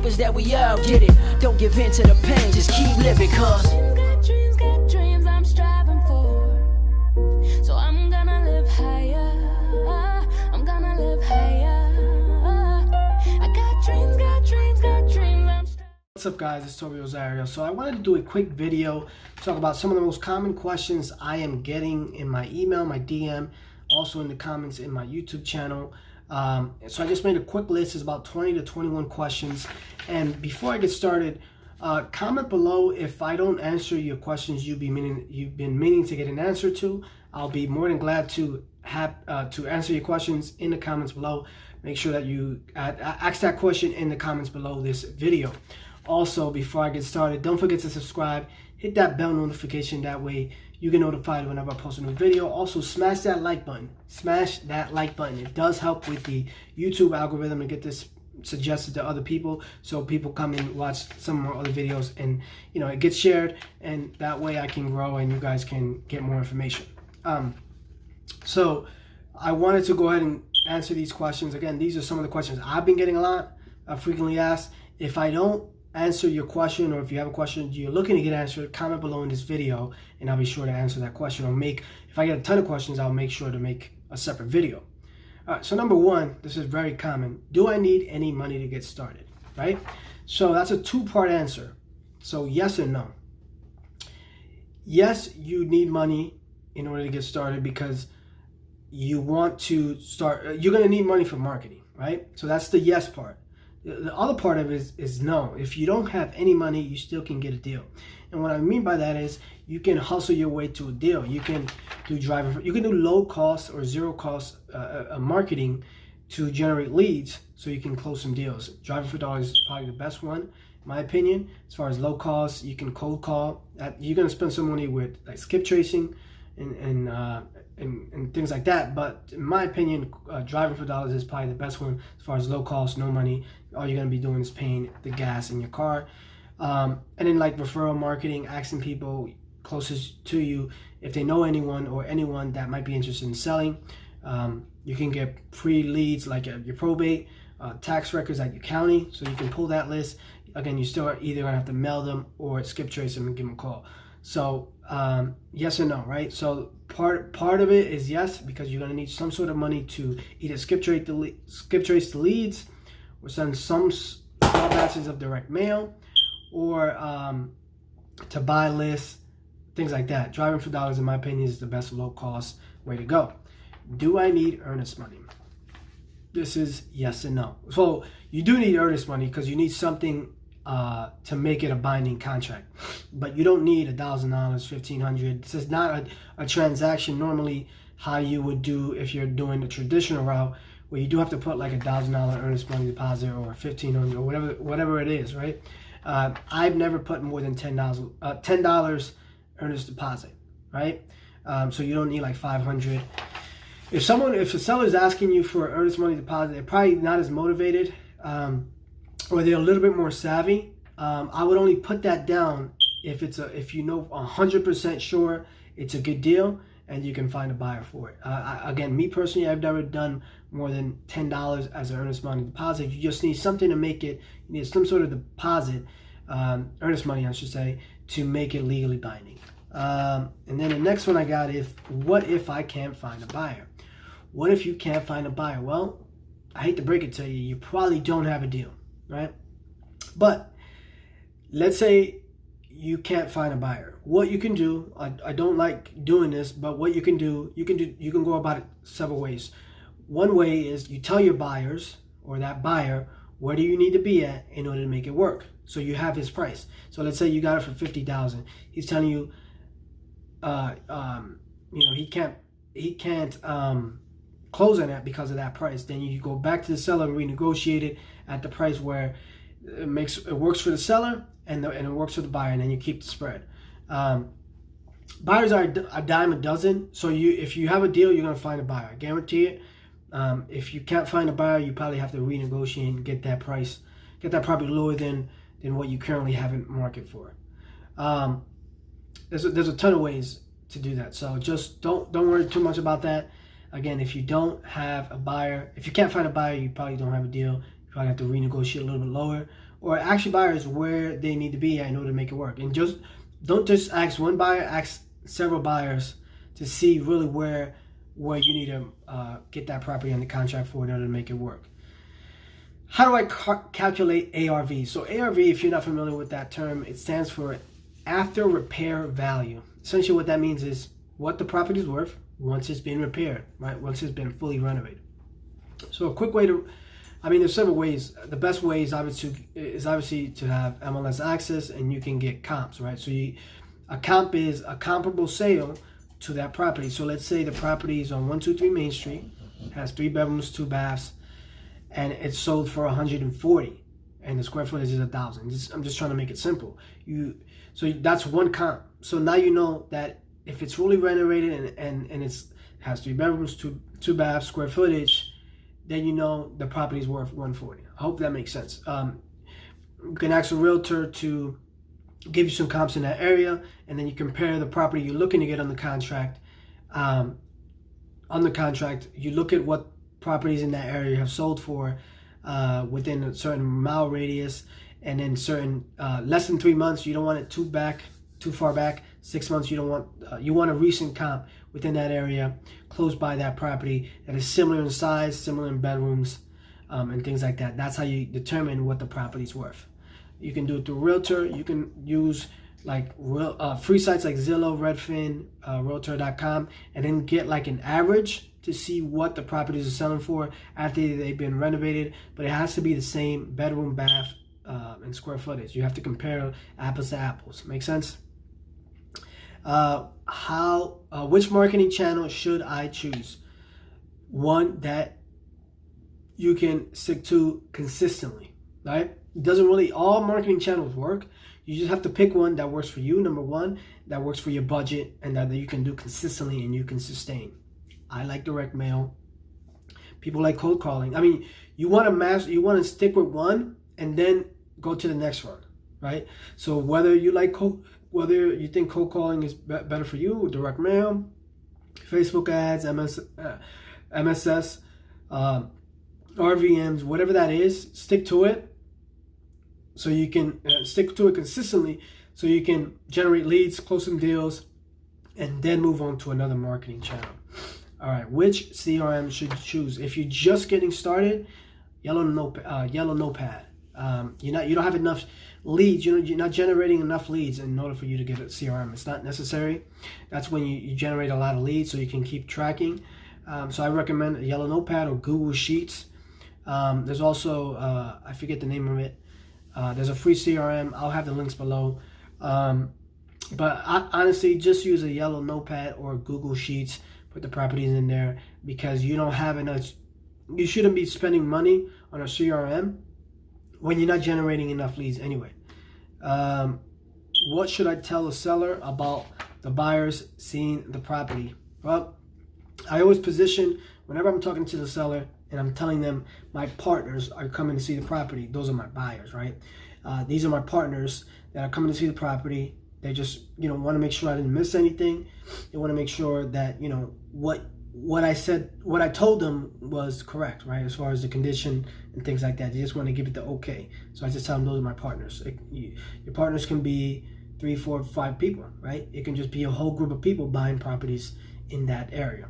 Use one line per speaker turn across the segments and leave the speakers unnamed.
is that we all get it. Don't give in to the pain, just keep living, cause
got dreams I'm striving for. So I'm gonna live higher. I'm gonna live higher. I got dreams I'm striving.
What's up, guys? It's Toby Rosario. So I wanted to do a quick video to talk about some of the most common questions I am getting in my email, my DM, also in the comments in my YouTube channel. So I just made a quick list. It's about 20 to 21 questions. And before I get started, comment below if I don't answer your questions you've been meaning to get an answer to. I'll be more than glad to answer your questions in the comments below. Make sure that you ask that question in the comments below this video. Also, before I get started, don't forget to subscribe. Hit that bell notification. That way you get notified whenever I post a new video. Also, smash that like button. Smash that like button. It does help with the YouTube algorithm to get this suggested to other people, so people come and watch some more other videos, and it gets shared, and that way I can grow and you guys can get more information. So I wanted to go ahead and answer these questions. Again, these are some of the questions I've been getting a lot, frequently asked. If I don't answer your question, or if you have a question you're looking to get answered, comment below in this video and I'll be sure to answer that question, or if I get a ton of questions, I'll make sure to make a separate video. All right, so number one, this is very common. Do I need any money to get started, right? So that's a two-part answer. So yes and no. Yes, you need money in order to get started because you want to start. You're going to need money for marketing, right? So that's the yes part. The other part of it is no. If you don't have any money, you still can get a deal. And what I mean by that is you can hustle your way to a deal. You can do you can do low cost or zero cost marketing to generate leads so you can close some deals. Driving for dollars is probably the best one, in my opinion. As far as low cost, you can cold call. You're going to spend some money with like skip tracing and things like that, but in my opinion, driving for dollars is probably the best one as far as low cost, no money. All you're going to be doing is paying the gas in your car. And then like referral marketing, asking people closest to you if they know anyone or anyone that might be interested in selling. You can get free leads like your probate, tax records at your county, so you can pull that list. Again, you still are either going to have to mail them or skip trace them and give them a call. So yes and no, right? So part of it is yes, because you're going to need some sort of money to either skip trace the leads, or send some small batches of direct mail, or to buy lists, things like that. Driving for dollars, in my opinion, is the best low cost way to go. Do I need earnest money? This is yes and no. So you do need earnest money because you need something to make it a binding contract, but you don't need $1,000, $1,500. This is not a transaction normally how you would do if you're doing the traditional route, where you do have to put like $1,000 earnest money deposit or $1,500 or whatever it is, right? I've never put more than $10 earnest deposit, right? So you don't need like $500. If a seller is asking you for earnest money deposit, they're probably not as motivated, or they're a little bit more savvy. I would only put that down if you know 100% sure it's a good deal and you can find a buyer for it. Again, me personally, I've never done more than $10 as an earnest money deposit. You just need something to make it. You need some sort of deposit, earnest money, I should say, to make it legally binding. And then the next one I got is, what if I can't find a buyer? What if you can't find a buyer? Well, I hate to break it to you, you probably don't have a deal, right? But let's say you can't find a buyer. What you can do, I don't like doing this, but what you can do, you can go about it several ways. One way is you tell your buyers, or that buyer, where do you need to be at in order to make it work. So you have his price. So let's say you got it for $50,000. He's telling you, he can't close on that because of that price. Then you go back to the seller and renegotiate it at the price where it works for the seller and it works for the buyer, and then you keep the spread. Buyers are a dime a dozen, so if you have a deal, you're going to find a buyer. I guarantee it. If you can't find a buyer, you probably have to renegotiate and get that price, probably lower than what you currently have in market for. There's a ton of ways to do that, so just don't worry too much about that. Again, if you don't have a buyer, if you can't find a buyer, you probably don't have a deal. You probably have to renegotiate a little bit lower, or actually buyers where they need to be at in order to make it work. And just don't just ask one buyer, ask several buyers to see really where you need to get that property under contract for in order to make it work. How do I calculate ARV? So ARV, if you're not familiar with that term, it stands for after repair value. Essentially what that means is what the property is worth once it's been repaired, right? Once it's been fully renovated. So a quick way to, there's several ways. The best way is obviously to have MLS access, and you can get comps, right? So a comp is a comparable sale to that property. So let's say the property is on 123 Main Street, has 3 bedrooms, 2 baths, and it's sold for 140, and the square footage is 1,000. I'm just trying to make it simple. So that's one comp. So now you know that if it's fully renovated and has 3 bedrooms, 2 baths, square footage, then you know the property is worth 140. I hope that makes sense. You can ask a realtor to give you some comps in that area, and then you compare the property you're looking to get on the contract. You look at what properties in that area have sold for within a certain mile radius, and then certain less than 3 months. You don't want it too far back. 6 months, you don't want you want a recent comp within that area, close by that property, that is similar in size, similar in bedrooms, and things like that. That's how you determine what the property's worth. You can do it through Realtor. You can use like free sites like Zillow, Redfin, Realtor.com, and then get like an average to see what the properties are selling for after they've been renovated. But it has to be the same bedroom, bath, and square footage. You have to compare apples to apples. Make sense? Which marketing channel should I choose? One that you can stick to consistently, right? All marketing channels work. You just have to pick one that works for you, number one, that works for your budget, and that you can do consistently and you can sustain. I like direct mail. People like cold calling. You want to stick with one and then go to the next one, right? So whether you think cold calling is better for you, direct mail, Facebook ads, MSS, RVMs, whatever that is, stick to it. So you can stick to it consistently, so you can generate leads, close some deals, and then move on to another marketing channel. All right, which CRM should you choose? If you're just getting started, Yellow Notepad. You don't have enough leads. You're not generating enough leads in order for you to get a CRM. It's not necessary. That's when you generate a lot of leads, so you can keep tracking. So I recommend a Yellow Notepad or Google Sheets. There's also I forget the name of it. There's a free CRM. I'll have the links below. But honestly, just use a Yellow Notepad or Google Sheets. Put the properties in there, because you don't have enough. You shouldn't be spending money on a CRM when you're not generating enough leads anyway. What should I tell the seller about the buyers seeing the property? Well, I always position, whenever I'm talking to the seller and I'm telling them my partners are coming to see the property, those are my buyers, right? These are my partners that are coming to see the property. They just, want to make sure I didn't miss anything. They want to make sure that, what I told them was correct, right? As far as the condition and things like that. They just want to give it the okay. So I just tell them those are my partners. Your partners can be 3, 4, 5 people, right? It can just be a whole group of people buying properties in that area.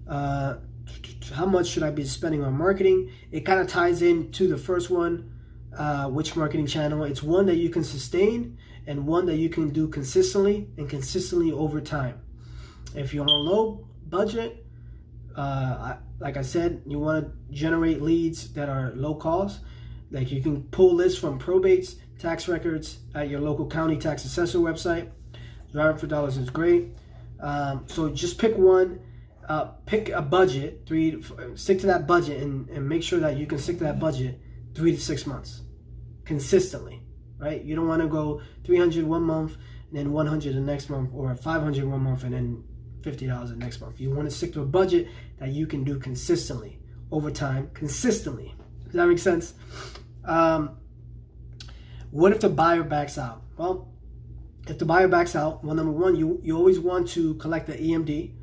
How much should I be spending on marketing? It kind of ties into the first one, which marketing channel. It's one that you can sustain and one that you can do consistently and consistently over time. If you're on a low budget, like I said, you want to generate leads that are low cost. Like you can pull lists from probates, tax records at your local county tax assessor website. Driving for Dollars is great. So just pick one. Pick a budget, stick to that budget, and make sure that you can stick to that budget 3 to 6 months consistently, right? You don't want to go 300 one month and then 100 the next month, or 500 one month and then $50 the next month. You want to stick to a budget that you can do consistently over time, consistently. Does that make sense? What if the buyer backs out? Well, if the buyer backs out, well, number one, you always want to collect the EMD,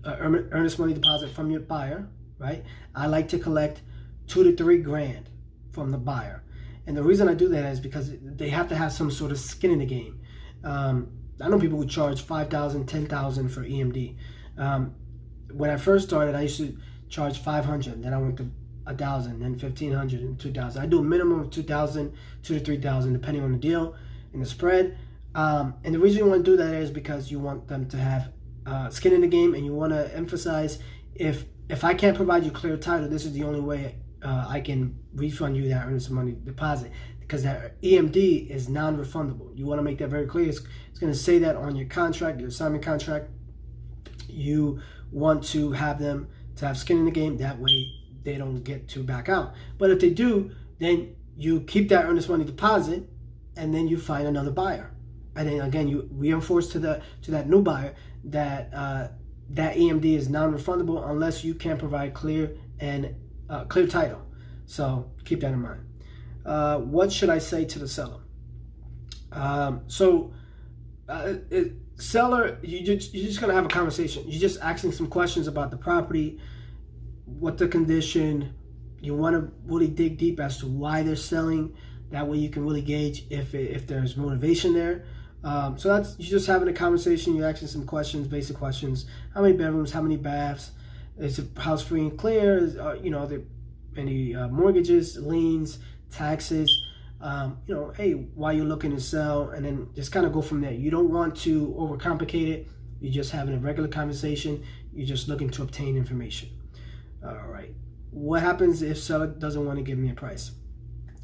earnest money deposit from your buyer, right? I like to collect $2 to $3 grand from the buyer. And the reason I do that is because they have to have some sort of skin in the game. I know people who charge $5,000, $10,000 for EMD. When I first started, I used to charge $500, then I went to $1,000, then $1,500, and $2,000. I do a minimum of $2,000, $2,000 to $3,000, depending on the deal and the spread. And the reason you want to do that is because you want them to have skin in the game, and you want to emphasize, if I can't provide you clear title, this is the only way I can refund you that earnest money deposit, because that EMD is non-refundable. You want to make that very clear. It's going to say that on your contract, your assignment contract. You want to have them to have skin in the game. That way they don't get to back out. But if they do, then you keep that earnest money deposit, and then you find another buyer. And then again, you reinforce to that new buyer that that EMD is non-refundable unless you can provide clear title. So keep that in mind. What should I say to the seller? Seller, you're just gonna have a conversation. You're just asking some questions about the property, what the condition. You want to really dig deep as to why they're selling. That way you can really gauge if there's motivation there. So that's, you're just having a conversation. You're asking some questions, basic questions. How many bedrooms? How many baths? Is the house free and clear? Are there any mortgages, liens, taxes? Hey, why you looking to sell? And then just kind of go from there. You don't want to overcomplicate it. You're just having a regular conversation. You're just looking to obtain information. All right. What happens if seller doesn't want to give me a price?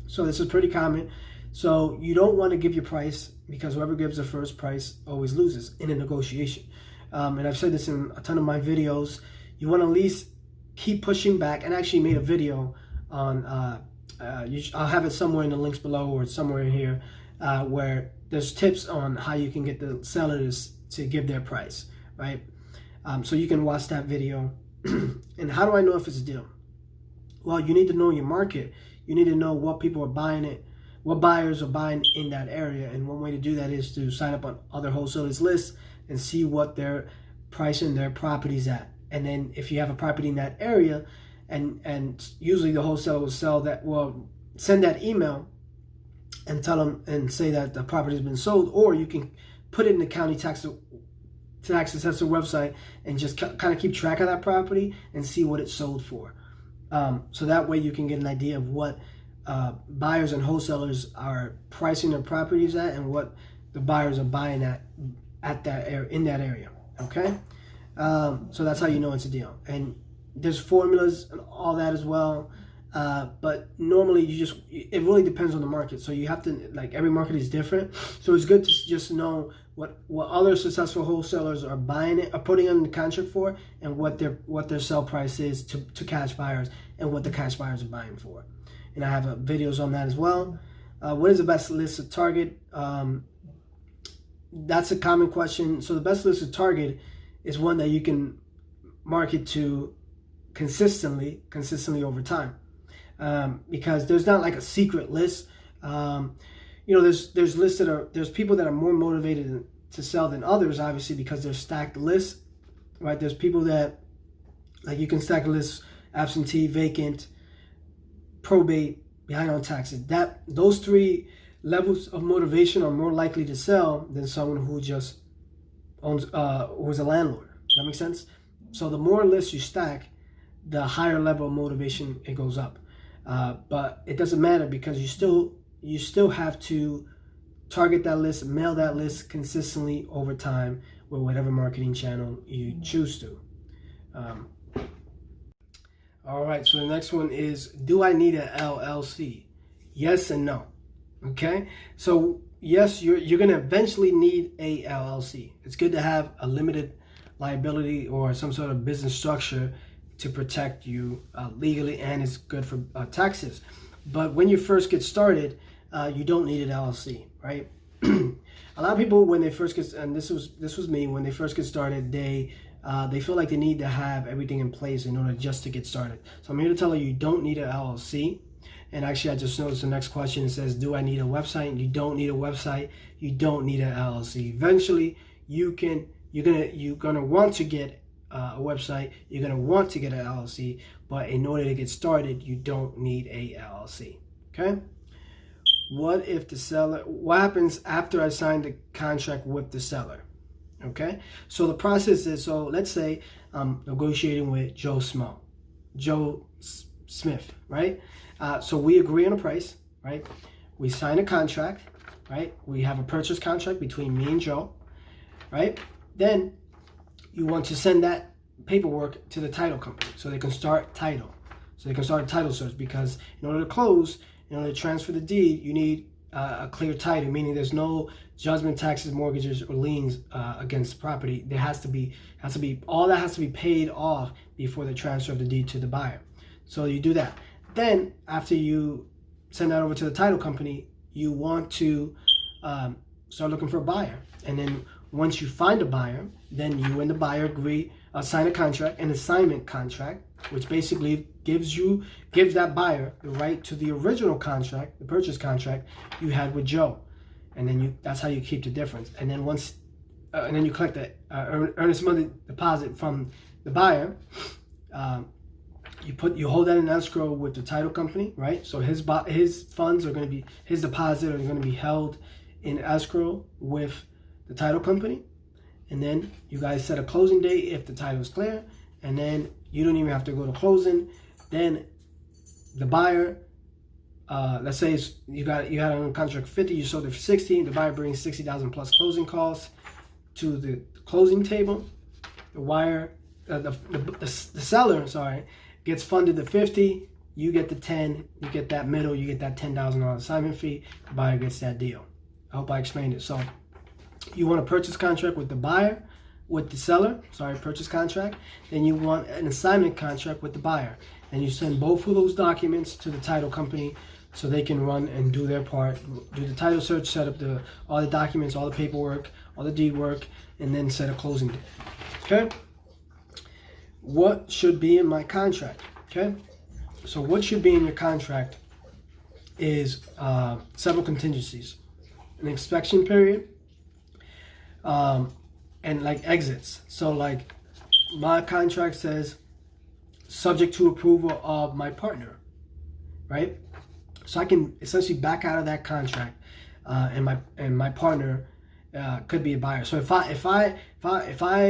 So this is pretty common. So you don't want to give your price, because whoever gives the first price always loses in a negotiation. And I've said this in a ton of my videos. You want to at least keep pushing back. And I actually made a video on, I'll have it somewhere in the links below or somewhere in here, where there's tips on how you can get the sellers to give their price, right? So you can watch that video. And how do I know if it's a deal? Well, you need to know your market. You need to know what people are buying it, what buyers are buying in that area. And one way to do that is to sign up on other wholesalers lists and see what they're pricing their properties at. And then if you have a property in that area, and usually the wholesaler will send that email and tell them and say that the property has been sold, or you can put it in the county tax assessor website and just kind of keep track of that property and see what it's sold for. So that way you can get an idea of what buyers and wholesalers are pricing their properties at, and what the buyers are buying at that in that area. Okay, so that's how you know it's a deal. And there's formulas and all that as well. But normally it really depends on the market. So you have to, every market is different. So it's good to just know what other successful wholesalers are buying it, are putting on the contract for, and what their sell price is to cash buyers, and what the cash buyers are buying for. And I have videos on that as well. What is the best list to target? That's a common question. So the best list to target is one that you can market to consistently over time. Because there's not like a secret list. There's lists there's people that are more motivated to sell than others, obviously, because they're stacked lists, right? There's people that, you can stack a list: absentee, vacant, probate, behind on taxes. Those three levels of motivation are more likely to sell than someone who just owns, who's a landlord. Does that make sense? So the more lists you stack, the higher level of motivation it goes up. But it doesn't matter, because you still have to target that list, mail that list consistently over time with whatever marketing channel you choose to. All right, so the next one is, do I need an LLC? Yes and no. Okay, so yes, you're going to eventually need a LLC. It's good to have a limited liability or some sort of business structure to protect you legally, and it's good for taxes. But when you first get started, you don't need an LLC, right? A lot of people, when they first get, and this was me, when they first get started, they feel like they need to have everything in place in order just to get started. So I'm here to tell you don't need an LLC. And actually, I just noticed the next question, it says, do I need a website? You don't need a website. You don't need an LLC. Eventually, you're gonna want to get a website. You're gonna want to get an LLC, but in order to get started, you don't need a LLC. Okay. What happens after I sign the contract with the seller? Okay. So the process is, so let's say I'm negotiating with Joe Smith, right? So we agree on a price, right? We sign a contract, right? We have a purchase contract between me and Joe, right? Then you want to send that paperwork to the title company so they can start title. So they can start a title search, because in order to close, in order to transfer the deed, you need a clear title, meaning there's no judgment, taxes, mortgages, or liens against the property. There has to be all that has to be paid off before the transfer of the deed to the buyer. So you do that. Then after you send that over to the title company, you want to start looking for a buyer. And then once you find a buyer, then you and the buyer agree, sign a contract, an assignment contract, which basically gives that buyer the right to the original contract, the purchase contract you had with Joe. And then that's how you keep the difference. And then and then you collect the earnest money deposit from the buyer. You hold that in escrow with the title company, right? So his funds are going to be, his deposit are going to be held in escrow with the title company. And then you guys set a closing date if the title is clear, and then you don't even have to go to closing. Then the buyer, let's say you had on contract 50, you sold it for 60. The buyer brings 60,000 plus closing costs to the closing table. The seller, gets funded the 50. You get the 10. You get that middle. You get that $10,000 assignment fee. The buyer gets that deal. I hope I explained it. So you want a purchase contract with the buyer, with the seller, purchase contract. Then you want an assignment contract with the buyer. And you send both of those documents to the title company so they can run and do their part, do the title search, set up all the documents, all the paperwork, all the deed work, and then set a closing date. Okay? What should be in my contract? Okay? So what should be in your contract is several contingencies. An inspection period, and like exits. So like my contract says subject to approval of my partner, right? So I can essentially back out of that contract, and my partner could be a buyer. So if I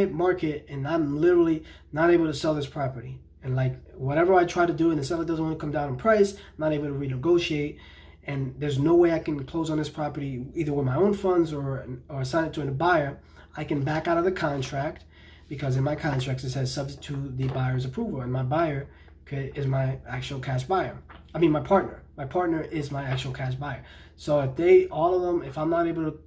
market and I'm literally not able to sell this property, and like whatever I try to do and the seller doesn't want to come down in price, I'm not able to renegotiate, and there's no way I can close on this property either with my own funds or assign it to a buyer, I can back out of the contract, because in my contracts it says subject to the buyer's approval, and my buyer is my actual cash buyer. I mean my partner. My partner is my actual cash buyer. So if I'm not able to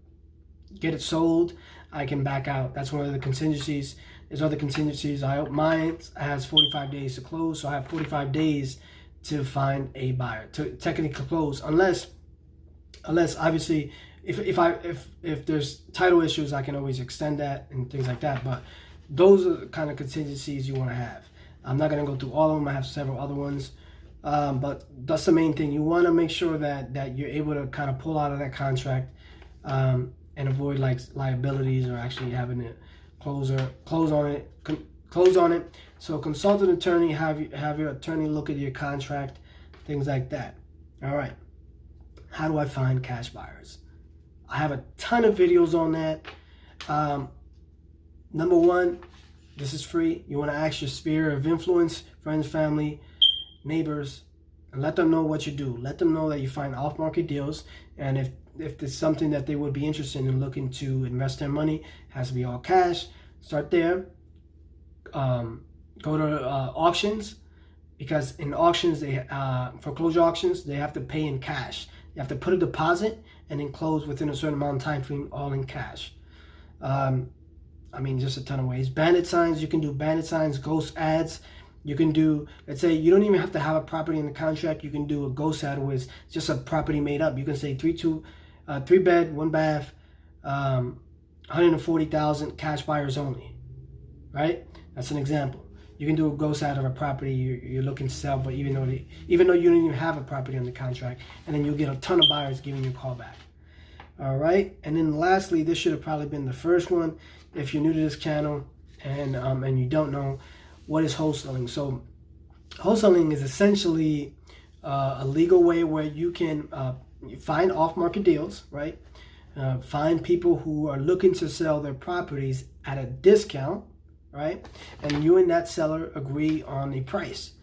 get it sold, I can back out. That's one of the contingencies. There's other contingencies. Mine has 45 days to close, so I have 45 days to find a buyer to technically close, unless obviously if there's title issues, I can always extend that and things like that. But those are the kind of contingencies you want to have. I'm not going to go through all of them. I have several other ones, but that's the main thing. You want to make sure that you're able to kind of pull out of that contract and avoid like liabilities or actually having to close on it. So consult an attorney, have your attorney look at your contract, things like that. All right. How do I find cash buyers? I have a ton of videos on that. Number one, this is free. You want to ask your sphere of influence, friends, family, neighbors, and let them know what you do. Let them know that you find off-market deals, and if there's something that they would be interested in looking to invest their money, it has to be all cash. Start there. Go to auctions, because in auctions, foreclosure auctions, they have to pay in cash. You have to put a deposit and then close within a certain amount of time frame, all in cash. Just a ton of ways. Bandit signs, you can do bandit signs, ghost ads. You can do, let's say you don't even have to have a property in the contract. You can do a ghost ad where it's just a property made up. You can say 3 bed, 1 bath, 140,000 cash buyers only, right? That's an example. You can do a ghost ad of a property you're looking to sell, but even though you don't even have a property on the contract, and then you'll get a ton of buyers giving you a call back. All right, and then lastly, this should have probably been the first one. If you're new to this channel and you don't know, what is wholesaling? So wholesaling is essentially a legal way where you can find off-market deals, right? Find people who are looking to sell their properties at a discount, right? And you and that seller agree on a price.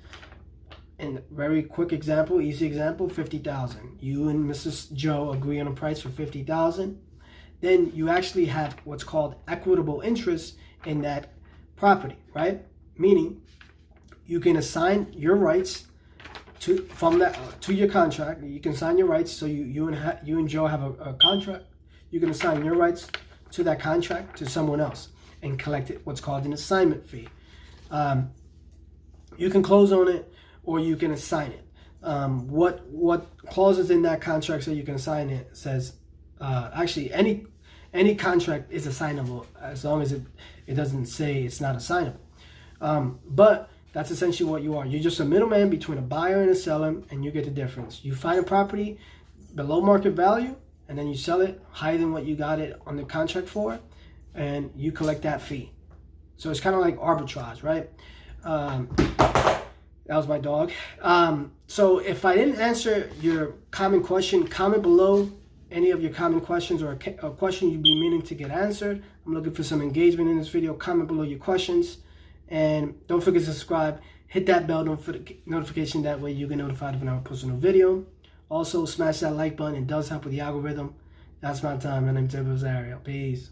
And very quick example, easy example, $50,000. You and Mrs. Joe agree on a price for $50,000. Then you actually have what's called equitable interest in that property, right? Meaning you can assign your rights to your contract. You can sign your rights. So you and Joe have a contract. You can assign your rights to that contract to someone else and collect it, what's called an assignment fee. You can close on it, or you can assign it. What clauses in that contract so you can assign it says actually any contract is assignable as long as it doesn't say it's not assignable. But that's essentially what you are. You're just a middleman between a buyer and a seller, and you get the difference. You find a property below market value, and then you sell it higher than what you got it on the contract for, and you collect that fee. So it's kind of like arbitrage, right? That was my dog. So if I didn't answer your common question, comment below any of your common questions or a question you'd be meaning to get answered. I'm looking for some engagement in this video. Comment below your questions. And don't forget to subscribe. Hit that bell notification. That way you get notified when I post a new video. Also, smash that like button. It does help with the algorithm. That's my time. My name's Rosario. Peace.